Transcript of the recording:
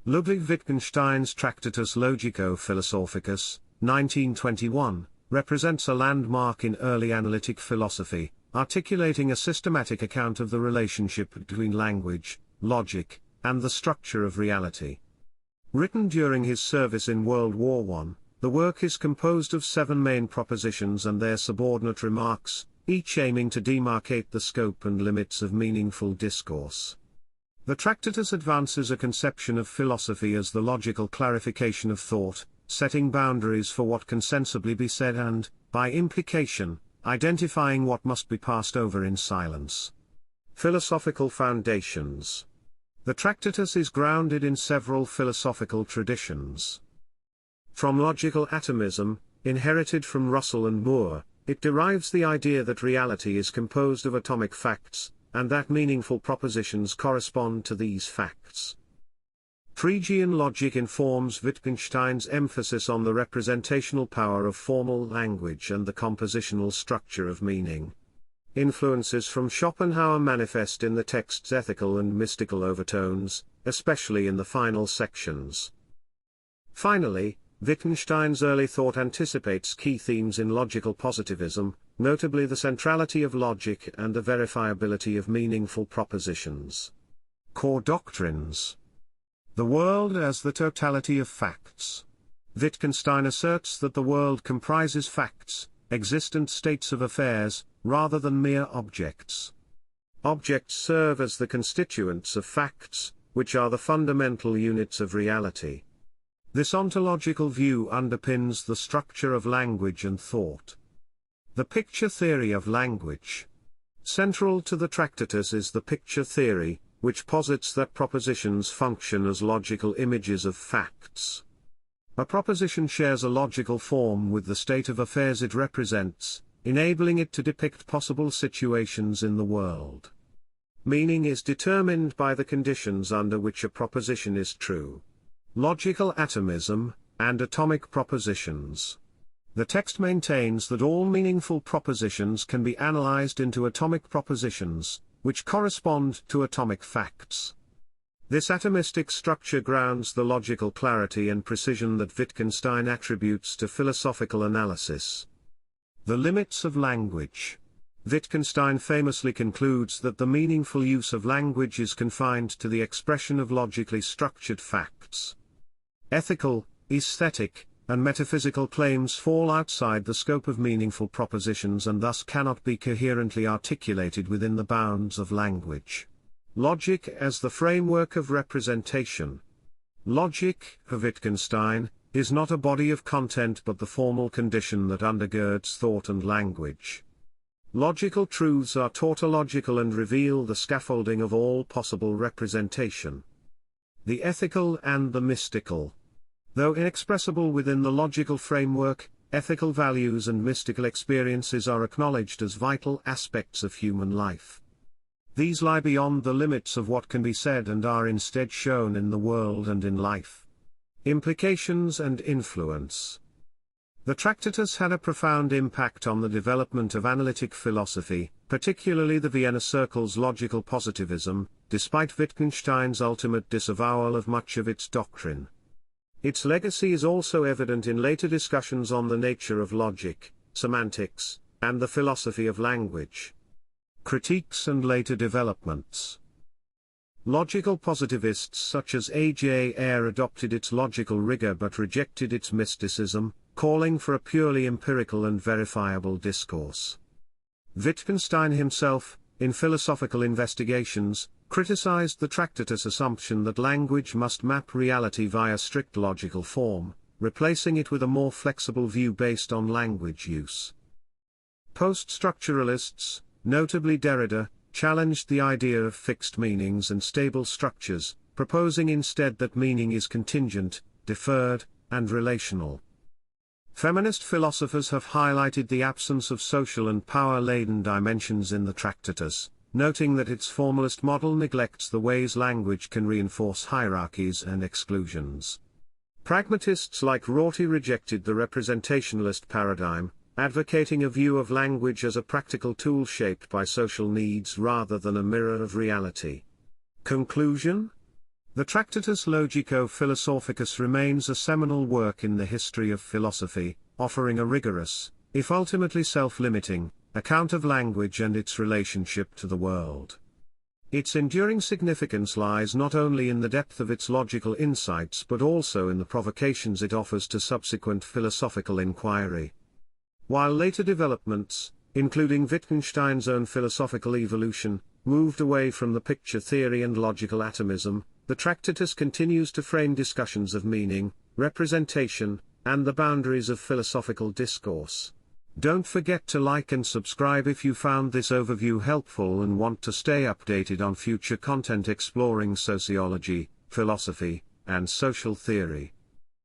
Ludwig Wittgenstein's Tractatus Logico-Philosophicus, 1921, represents a landmark in early analytic philosophy, articulating a systematic account of the relationship between language, logic, and the structure of reality. Written during his service in World War I, the work is composed of 7 main propositions and their subordinate remarks, each aiming to demarcate the scope and limits of meaningful discourse. The Tractatus advances a conception of philosophy as the logical clarification of thought, setting boundaries for what can sensibly be said and, by implication, identifying what must be passed over in silence. Philosophical foundations. The Tractatus is grounded in several philosophical traditions. From logical atomism, inherited from Russell and Moore, it derives the idea that reality is composed of atomic facts, and that meaningful propositions correspond to these facts. Phrygian logic informs Wittgenstein's emphasis on the representational power of formal language and the compositional structure of meaning. Influences from Schopenhauer manifest in the text's ethical and mystical overtones, especially in the final sections. Finally, Wittgenstein's early thought anticipates key themes in logical positivism, notably the centrality of logic and the verifiability of meaningful propositions. Core doctrines. The world as the totality of facts. Wittgenstein asserts that the world comprises facts, existent states of affairs, rather than mere objects. Objects serve as the constituents of facts, which are the fundamental units of reality. This ontological view underpins the structure of language and thought. The picture theory of language. Central to the Tractatus is the picture theory, which posits that propositions function as logical images of facts. A proposition shares a logical form with the state of affairs it represents, enabling it to depict possible situations in the world. Meaning is determined by the conditions under which a proposition is true. Logical atomism, and atomic propositions. The text maintains that all meaningful propositions can be analyzed into atomic propositions, which correspond to atomic facts. This atomistic structure grounds the logical clarity and precision that Wittgenstein attributes to philosophical analysis. The limits of language. Wittgenstein famously concludes that the meaningful use of language is confined to the expression of logically structured facts. Ethical, aesthetic, and metaphysical claims fall outside the scope of meaningful propositions and thus cannot be coherently articulated within the bounds of language. Logic as the framework of representation. Logic, for Wittgenstein, is not a body of content but the formal condition that undergirds thought and language. Logical truths are tautological and reveal the scaffolding of all possible representation. The ethical and the mystical. Though inexpressible within the logical framework, ethical values and mystical experiences are acknowledged as vital aspects of human life. These lie beyond the limits of what can be said and are instead shown in the world and in life. Implications and influence. The Tractatus had a profound impact on the development of analytic philosophy, particularly the Vienna Circle's logical positivism, despite Wittgenstein's ultimate disavowal of much of its doctrine. Its legacy is also evident in later discussions on the nature of logic, semantics, and the philosophy of language. Critiques and later developments. Logical positivists such as A.J. Ayer adopted its logical rigor but rejected its mysticism, calling for a purely empirical and verifiable discourse. Wittgenstein himself, in Philosophical Investigations, criticized the Tractatus' assumption that language must map reality via strict logical form, replacing it with a more flexible view based on language use. Post-structuralists, notably Derrida, challenged the idea of fixed meanings and stable structures, proposing instead that meaning is contingent, deferred, and relational. Feminist philosophers have highlighted the absence of social and power-laden dimensions in the Tractatus, noting that its formalist model neglects the ways language can reinforce hierarchies and exclusions. Pragmatists like Rorty rejected the representationalist paradigm, advocating a view of language as a practical tool shaped by social needs rather than a mirror of reality. Conclusion? The Tractatus Logico-Philosophicus remains a seminal work in the history of philosophy, offering a rigorous, if ultimately self-limiting, account of language and its relationship to the world. Its enduring significance lies not only in the depth of its logical insights but also in the provocations it offers to subsequent philosophical inquiry. While later developments, including Wittgenstein's own philosophical evolution, moved away from the picture theory and logical atomism, the Tractatus continues to frame discussions of meaning, representation, and the boundaries of philosophical discourse. Don't forget to like and subscribe if you found this overview helpful and want to stay updated on future content exploring sociology, philosophy, and social theory.